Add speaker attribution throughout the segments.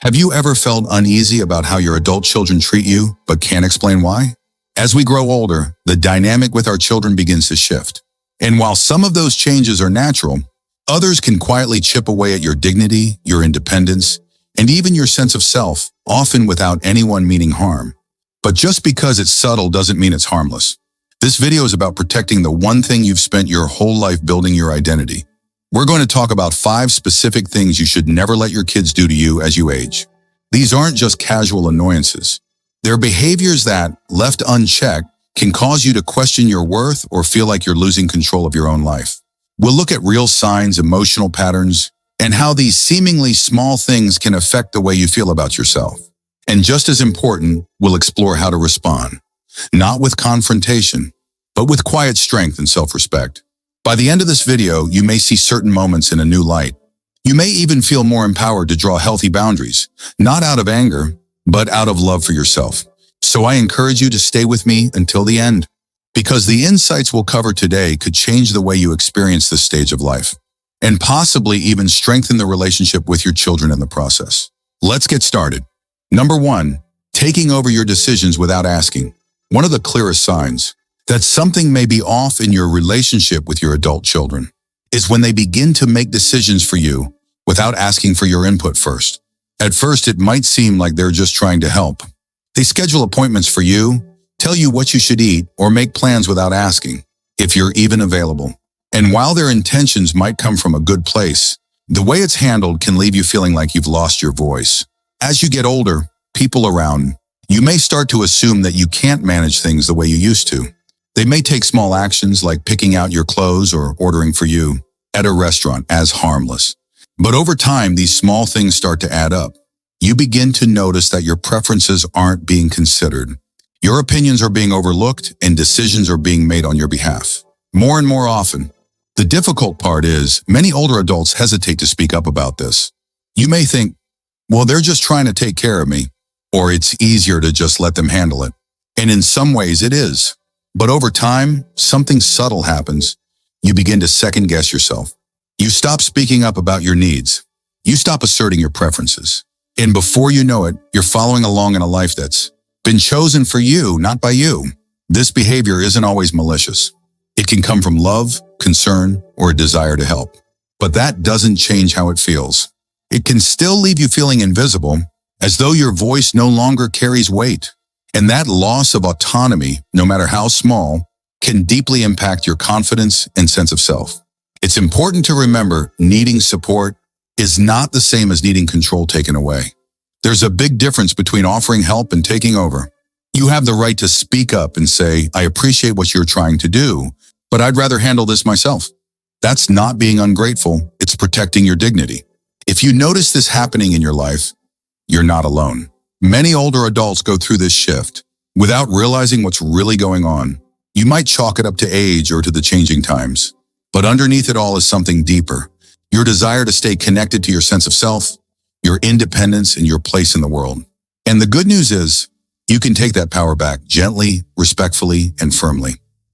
Speaker 1: Have you ever felt uneasy about how your adult children treat you, but can't explain why? As we grow older, the dynamic with our children begins to shift. And while some of those changes are natural, others can quietly chip away at your dignity, your independence, and even your sense of self, often without anyone meaning harm. But just because it's subtle doesn't mean it's harmless. This video is about protecting the one thing you've spent your whole life building, your identity. We're going to talk about 5 specific things you should never let your kids do to you as you age. These aren't just casual annoyances. They're behaviors that, left unchecked, can cause you to question your worth or feel like you're losing control of your own life. We'll look at real signs, emotional patterns, and how these seemingly small things can affect the way you feel about yourself. And just as important, we'll explore how to respond, not with confrontation, but with quiet strength and self-respect. By the end of this video, you may see certain moments in a new light. You may even feel more empowered to draw healthy boundaries, not out of anger, but out of love for yourself. So I encourage you to stay with me until the end, because the insights we'll cover today could change the way you experience this stage of life, and possibly even strengthen the relationship with your children in the process. Let's get started. Number 1, taking over your decisions without asking. One of the clearest signs that something may be off in your relationship with your adult children is when they begin to make decisions for you without asking for your input first. At first, it might seem like they're just trying to help. They schedule appointments for you, tell you what you should eat, or make plans without asking if you're even available. And while their intentions might come from a good place, the way it's handled can leave you feeling like you've lost your voice. As you get older, people around you may start to assume that you can't manage things the way you used to. They may take small actions like picking out your clothes or ordering for you at a restaurant as harmless. But over time, these small things start to add up. You begin to notice that your preferences aren't being considered. Your opinions are being overlooked and decisions are being made on your behalf, more and more often. The difficult part is many older adults hesitate to speak up about this. You may think, well, they're just trying to take care of me, or it's easier to just let them handle it. And in some ways it is. But over time, something subtle happens. You begin to second-guess yourself. You stop speaking up about your needs. You stop asserting your preferences. And before you know it, you're following along in a life that's been chosen for you, not by you. This behavior isn't always malicious. It can come from love, concern, or a desire to help. But that doesn't change how it feels. It can still leave you feeling invisible, as though your voice no longer carries weight. And that loss of autonomy, no matter how small, can deeply impact your confidence and sense of self. It's important to remember needing support is not the same as needing control taken away. There's a big difference between offering help and taking over. You have the right to speak up and say, I appreciate what you're trying to do, but I'd rather handle this myself. That's not being ungrateful, it's protecting your dignity. If you notice this happening in your life, you're not alone. Many older adults go through this shift without realizing what's really going on. You might chalk it up to age or to the changing times, but underneath it all is something deeper. Your desire to stay connected to your sense of self, your independence, and your place in the world. And the good news is, you can take that power back gently, respectfully, and firmly.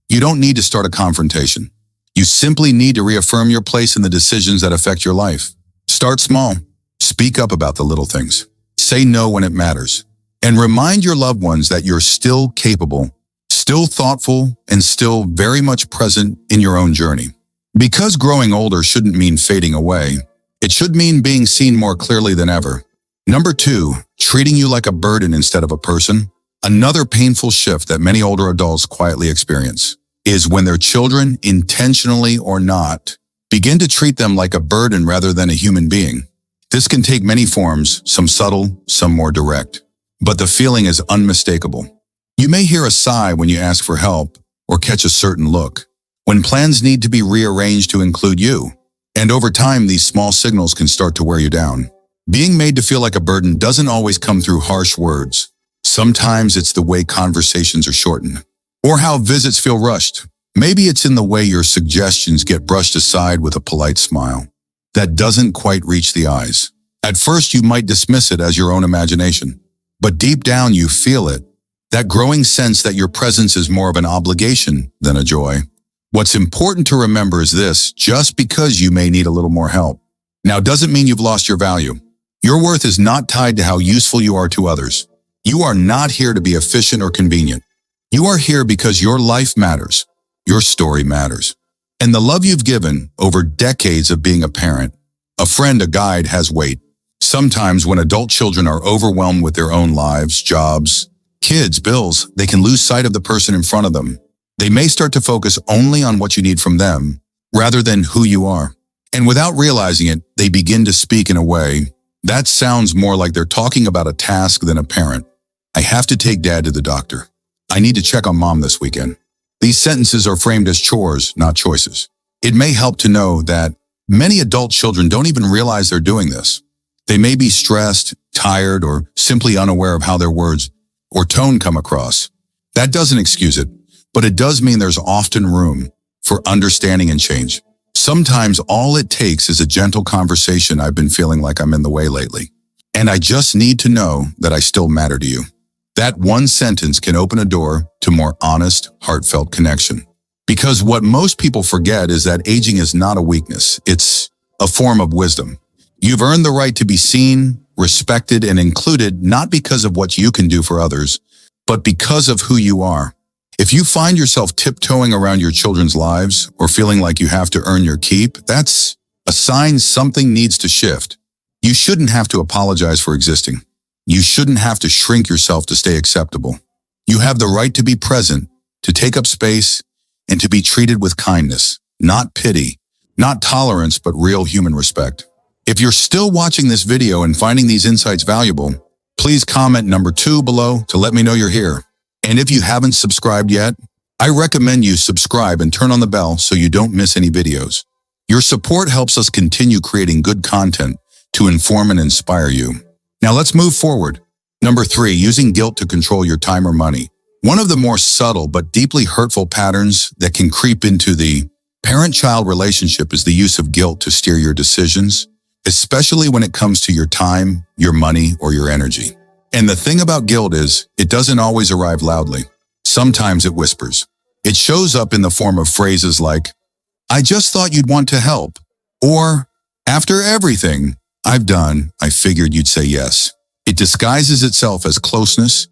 Speaker 1: You don't need to start a confrontation. You simply need to reaffirm your place in the decisions that affect your life. Start small. Speak up about the little things. Say no when it matters. And remind your loved ones that you're still capable, still thoughtful, and still very much present in your own journey. Because growing older shouldn't mean fading away. It should mean being seen more clearly than ever. Number 2, treating you like a burden instead of a person. Another painful shift that many older adults quietly experience is when their children, intentionally or not, begin to treat them like a burden rather than a human being. This can take many forms, some subtle, some more direct. But the feeling is unmistakable. You may hear a sigh when you ask for help or catch a certain look when plans need to be rearranged to include you. And over time, these small signals can start to wear you down. Being made to feel like a burden doesn't always come through harsh words. Sometimes it's the way conversations are shortened, or how visits feel rushed. Maybe it's in the way your suggestions get brushed aside with a polite smile that doesn't quite reach the eyes. At first, you might dismiss it as your own imagination, but deep down you feel it, that growing sense that your presence is more of an obligation than a joy. What's important to remember is this: just because you may need a little more help now doesn't mean you've lost your value. Your worth is not tied to how useful you are to others. You are not here to be efficient or convenient. You are here because your life matters. Your story matters. And the love you've given over decades of being a parent, a friend, a guide has weight. Sometimes when adult children are overwhelmed with their own lives, jobs, kids, bills, they can lose sight of the person in front of them. They may start to focus only on what you need from them, rather than who you are. And without realizing it, they begin to speak in a way that sounds more like they're talking about a task than a parent. I have to take dad to the doctor. I need to check on mom this weekend. These sentences are framed as chores, not choices. It may help to know that many adult children don't even realize they're doing this. They may be stressed, tired, or simply unaware of how their words or tone come across. That doesn't excuse it, but it does mean there's often room for understanding and change. Sometimes all it takes is a gentle conversation. I've been feeling like I'm in the way lately, and I just need to know that I still matter to you. That one sentence can open a door to more honest, heartfelt connection. Because what most people forget is that aging is not a weakness. It's a form of wisdom. You've earned the right to be seen, respected, and included, not because of what you can do for others, but because of who you are. If you find yourself tiptoeing around your children's lives or feeling like you have to earn your keep, that's a sign something needs to shift. You shouldn't have to apologize for existing. You shouldn't have to shrink yourself to stay acceptable. You have the right to be present, to take up space, and to be treated with kindness, not pity, not tolerance, but real human respect. If you're still watching this video and finding these insights valuable, please comment number 2 below to let me know you're here. And if you haven't subscribed yet, I recommend you subscribe and turn on the bell so you don't miss any videos. Your support helps us continue creating good content to inform and inspire you. Now let's move forward. Number 3, using guilt to control your time or money. One of the more subtle but deeply hurtful patterns that can creep into the parent-child relationship is the use of guilt to steer your decisions, especially when it comes to your time, your money, or your energy. And the thing about guilt is, it doesn't always arrive loudly. Sometimes it whispers. It shows up in the form of phrases like, "I just thought you'd want to help," or, "After everything I've done, I figured you'd say yes." It disguises itself as closeness,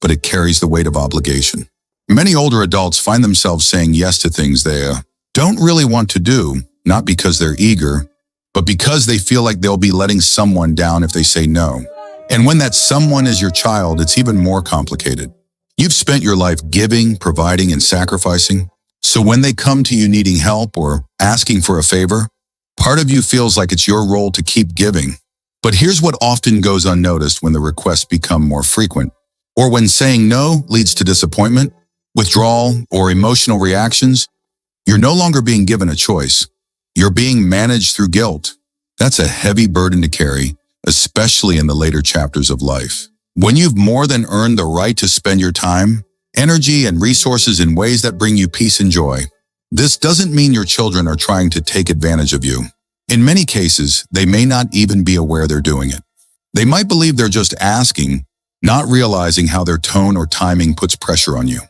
Speaker 1: but it carries the weight of obligation. Many older adults find themselves saying yes to things they don't really want to do, not because they're eager, but because they feel like they'll be letting someone down if they say no. And when that someone is your child, it's even more complicated. You've spent your life giving, providing, and sacrificing. So when they come to you needing help or asking for a favor, part of you feels like it's your role to keep giving. But here's what often goes unnoticed when the requests become more frequent, or when saying no leads to disappointment, withdrawal, or emotional reactions. You're no longer being given a choice. You're being managed through guilt. That's a heavy burden to carry, especially in the later chapters of life. When you've more than earned the right to spend your time, energy, and resources in ways that bring you peace and joy. This doesn't mean your children are trying to take advantage of you. In many cases, they may not even be aware they're doing it. They might believe they're just asking, not realizing how their tone or timing puts pressure on you.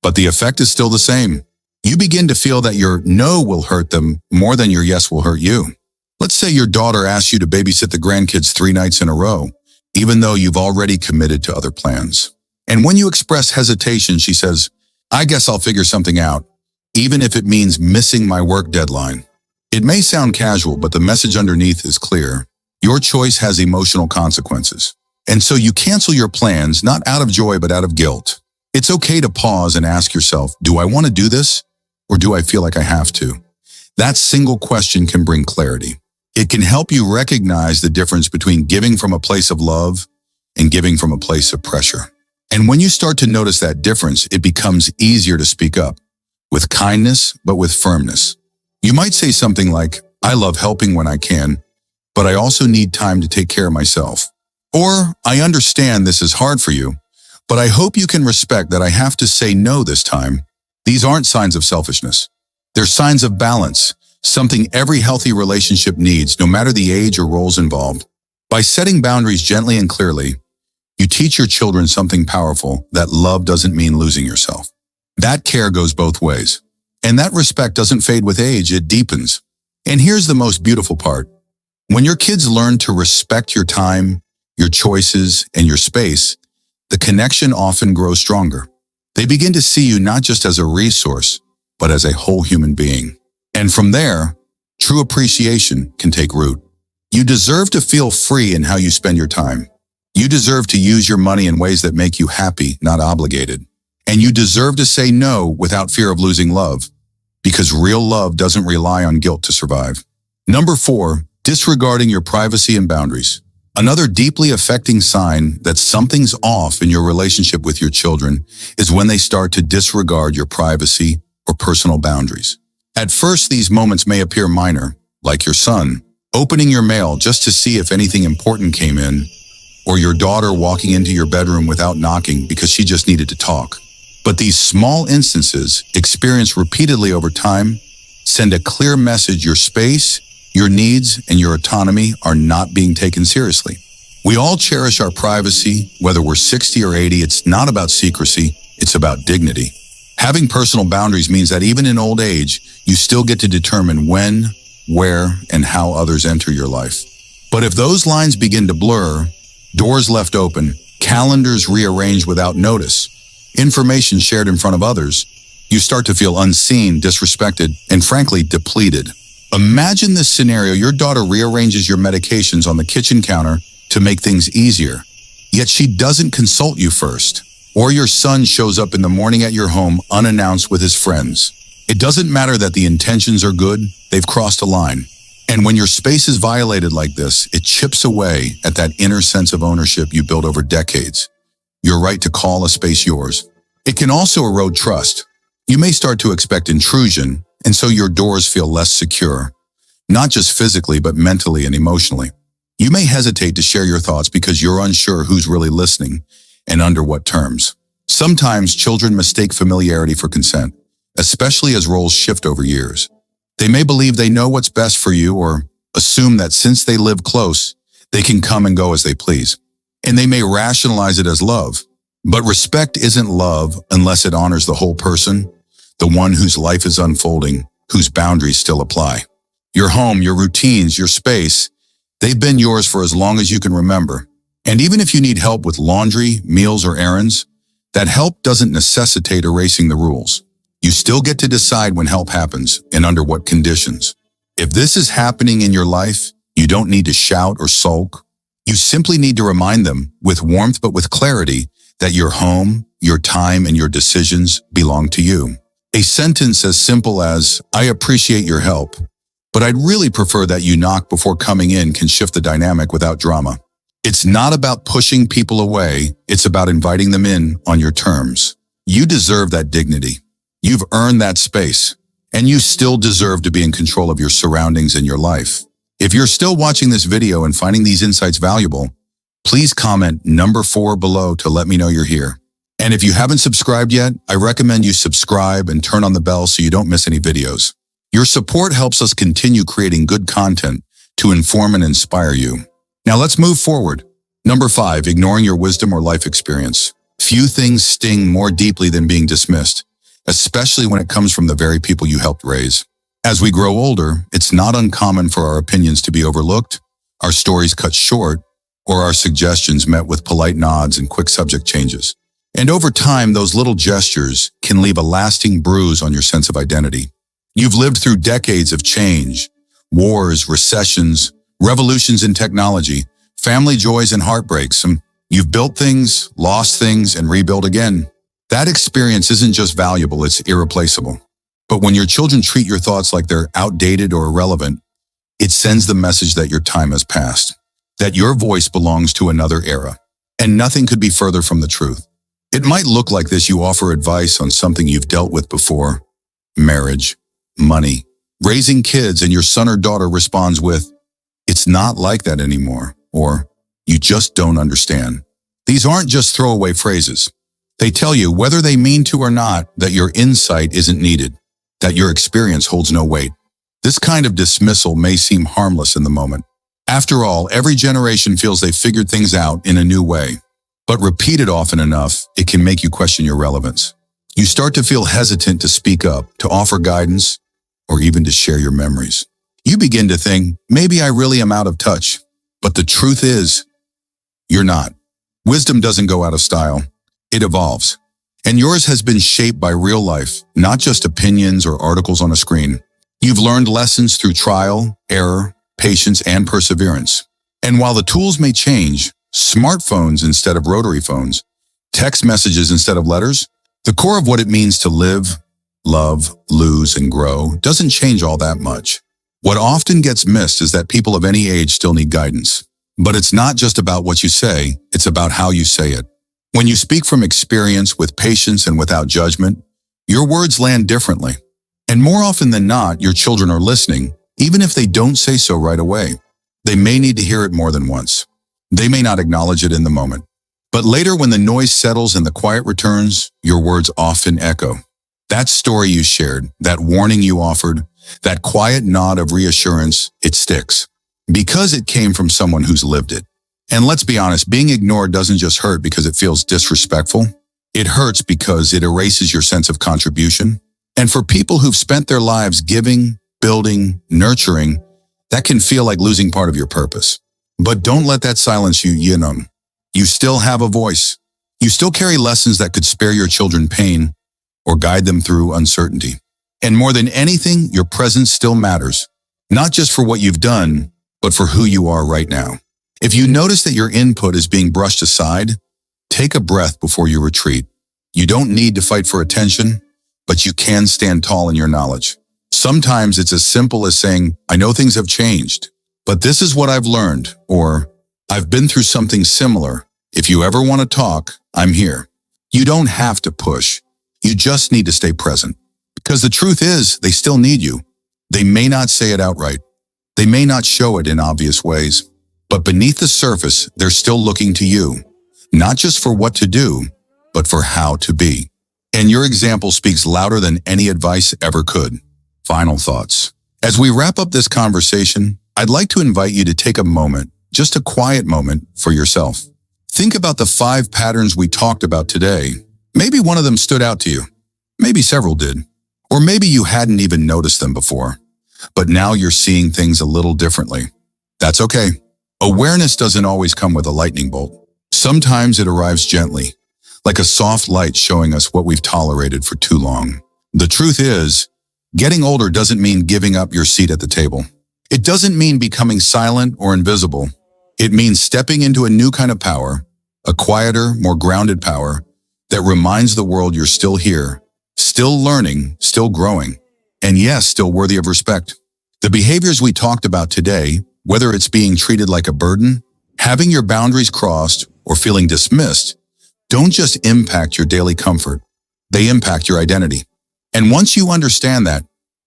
Speaker 1: But the effect is still the same. You begin to feel that your no will hurt them more than your yes will hurt you. Let's say your daughter asks you to babysit the grandkids 3 nights in a row, even though you've already committed to other plans. And when you express hesitation, she says, "I guess I'll figure something out, even if it means missing my work deadline." It may sound casual, but the message underneath is clear. Your choice has emotional consequences. And so you cancel your plans, not out of joy, but out of guilt. It's okay to pause and ask yourself, do I want to do this, or do I feel like I have to? That single question can bring clarity. It can help you recognize the difference between giving from a place of love and giving from a place of pressure. And when you start to notice that difference, it becomes easier to speak up, with kindness, but with firmness. You might say something like, "I love helping when I can, but I also need time to take care of myself." Or, "I understand this is hard for you, but I hope you can respect that I have to say no this time." These aren't signs of selfishness. They're signs of balance, something every healthy relationship needs, no matter the age or roles involved. By setting boundaries gently and clearly, you teach your children something powerful, that love doesn't mean losing yourself. That care goes both ways. And that respect doesn't fade with age, it deepens. And here's the most beautiful part. When your kids learn to respect your time, your choices, and your space, the connection often grows stronger. They begin to see you not just as a resource, but as a whole human being. And from there, true appreciation can take root. You deserve to feel free in how you spend your time. You deserve to use your money in ways that make you happy, not obligated. And you deserve to say no without fear of losing love, because real love doesn't rely on guilt to survive. Number 4, disregarding your privacy and boundaries. Another deeply affecting sign that something's off in your relationship with your children is when they start to disregard your privacy or personal boundaries. At first, these moments may appear minor, like your son opening your mail just to see if anything important came in, or your daughter walking into your bedroom without knocking because she just needed to talk. But these small instances, experienced repeatedly over time, send a clear message your space, your needs, and your autonomy are not being taken seriously. We all cherish our privacy, whether we're 60 or 80. It's not about secrecy, it's about dignity. Having personal boundaries means that even in old age, you still get to determine when, where, and how others enter your life. But if those lines begin to blur, doors left open, calendars rearranged without notice, information shared in front of others, you start to feel unseen, disrespected, and frankly, depleted. Imagine this scenario: your daughter rearranges your medications on the kitchen counter to make things easier, yet she doesn't consult you first. Or your son shows up in the morning at your home unannounced with his friends. It doesn't matter that the intentions are good, they've crossed a line. And when your space is violated like this, it chips away at that inner sense of ownership you built over decades. Your right to call a space yours. It can also erode trust. You may start to expect intrusion, and so your doors feel less secure, not just physically, but mentally and emotionally. You may hesitate to share your thoughts because you're unsure who's really listening and under what terms. Sometimes children mistake familiarity for consent, especially as roles shift over years. They may believe they know what's best for you, or assume that since they live close, they can come and go as they please. And they may rationalize it as love. But respect isn't love unless it honors the whole person, the one whose life is unfolding, whose boundaries still apply. Your home, your routines, your space, they've been yours for as long as you can remember. And even if you need help with laundry, meals, or errands, that help doesn't necessitate erasing the rules. You still get to decide when help happens and under what conditions. If this is happening in your life, you don't need to shout or sulk. You simply need to remind them, with warmth but with clarity, that your home, your time, and your decisions belong to you. A sentence as simple as, "I appreciate your help, but I'd really prefer that you knock before coming in," can shift the dynamic without drama. It's not about pushing people away, it's about inviting them in on your terms. You deserve that dignity. You've earned that space, and you still deserve to be in control of your surroundings and your life. If you're still watching this video and finding these insights valuable, please comment number 4 below to let me know you're here. And if you haven't subscribed yet, I recommend you subscribe and turn on the bell so you don't miss any videos. Your support helps us continue creating good content to inform and inspire you. Now let's move forward. Number 5, ignoring your wisdom or life experience. Few things sting more deeply than being dismissed, especially when it comes from the very people you helped raise. As we grow older, it's not uncommon for our opinions to be overlooked, our stories cut short, or our suggestions met with polite nods and quick subject changes. And over time, those little gestures can leave a lasting bruise on your sense of identity. You've lived through decades of change, wars, recessions, revolutions in technology, family joys and heartbreaks. You've built things, lost things, and rebuilt again. That experience isn't just valuable, it's irreplaceable. But when your children treat your thoughts like they're outdated or irrelevant, it sends the message that your time has passed, that your voice belongs to another era. And nothing could be further from the truth. It might look like this: you offer advice on something you've dealt with before, marriage, money, raising kids, and your son or daughter responds with, "It's not like that anymore," or "You just don't understand." These aren't just throwaway phrases. They tell you, whether they mean to or not, that your insight isn't needed, that your experience holds no weight. This kind of dismissal may seem harmless in the moment. After all, every generation feels they've figured things out in a new way. But repeated often enough, it can make you question your relevance. You start to feel hesitant to speak up, to offer guidance, or even to share your memories. You begin to think, maybe I really am out of touch. But the truth is, you're not. Wisdom doesn't go out of style. It evolves. And yours has been shaped by real life, not just opinions or articles on a screen. You've learned lessons through trial, error, patience, and perseverance. And while the tools may change, smartphones instead of rotary phones, text messages instead of letters, the core of what it means to live, love, lose, and grow doesn't change all that much. What often gets missed is that people of any age still need guidance. But it's not just about what you say, it's about how you say it. When you speak from experience with patience and without judgment, your words land differently. And more often than not, your children are listening, even if they don't say so right away. They may need to hear it more than once. They may not acknowledge it in the moment. But later, when the noise settles and the quiet returns, your words often echo. That story you shared, that warning you offered, that quiet nod of reassurance, it sticks. Because it came from someone who's lived it. And let's be honest, being ignored doesn't just hurt because it feels disrespectful. It hurts because it erases your sense of contribution. And for people who've spent their lives giving, building, nurturing, that can feel like losing part of your purpose. But don't let that silence you, You still have a voice. You still carry lessons that could spare your children pain or guide them through uncertainty. And more than anything, your presence still matters. Not just for what you've done, but for who you are right now. If you notice that your input is being brushed aside, take a breath before you retreat. You don't need to fight for attention, but you can stand tall in your knowledge. Sometimes it's as simple as saying, I know things have changed, but this is what I've learned, or I've been through something similar. If you ever want to talk, I'm here. You don't have to push. You just need to stay present. Because the truth is, they still need you. They may not say it outright. They may not show it in obvious ways. But beneath the surface, they're still looking to you. Not just for what to do, but for how to be. And your example speaks louder than any advice ever could. Final thoughts. As we wrap up this conversation, I'd like to invite you to take a moment, just a quiet moment, for yourself. Think about the 5 patterns we talked about today. Maybe one of them stood out to you. Maybe several did. Or maybe you hadn't even noticed them before. But now you're seeing things a little differently. That's okay. Awareness doesn't always come with a lightning bolt. Sometimes it arrives gently, like a soft light showing us what we've tolerated for too long. The truth is, getting older doesn't mean giving up your seat at the table. It doesn't mean becoming silent or invisible. It means stepping into a new kind of power, a quieter, more grounded power that reminds the world you're still here, still learning, still growing, and yes, still worthy of respect. The behaviors we talked about today, whether it's being treated like a burden, having your boundaries crossed, or feeling dismissed, don't just impact your daily comfort. They impact your identity. And once you understand that,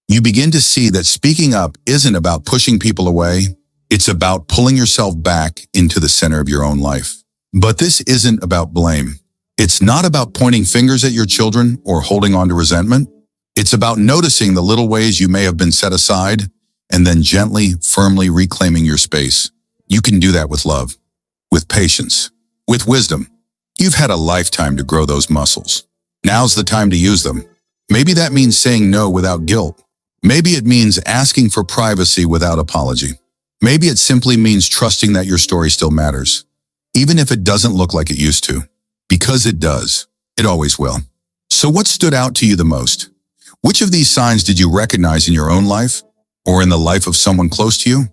Speaker 1: you begin to see that speaking up isn't about pushing people away. It's about pulling yourself back into the center of your own life. But this isn't about blame. It's not about pointing fingers at your children or holding on to resentment. It's about noticing the little ways you may have been set aside and then gently, firmly reclaiming your space. You can do that with love, with patience, with wisdom. You've had a lifetime to grow those muscles. Now's the time to use them. Maybe that means saying no without guilt. Maybe it means asking for privacy without apology. Maybe it simply means trusting that your story still matters, even if it doesn't look like it used to. Because it does. It always will. So what stood out to you the most? Which of these signs did you recognize in your own life or in the life of someone close to you?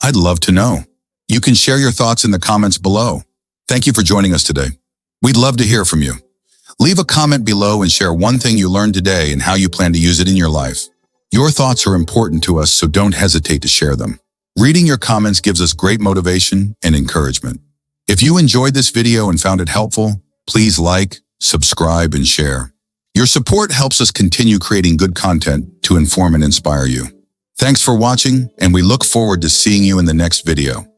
Speaker 1: I'd love to know. You can share your thoughts in the comments below. Thank you for joining us today. We'd love to hear from you. Leave a comment below and share one thing you learned today and how you plan to use it in your life. Your thoughts are important to us, so don't hesitate to share them. Reading your comments gives us great motivation and encouragement. If you enjoyed this video and found it helpful, please like, subscribe, and share. Your support helps us continue creating good content to inform and inspire you. Thanks for watching, and we look forward to seeing you in the next video.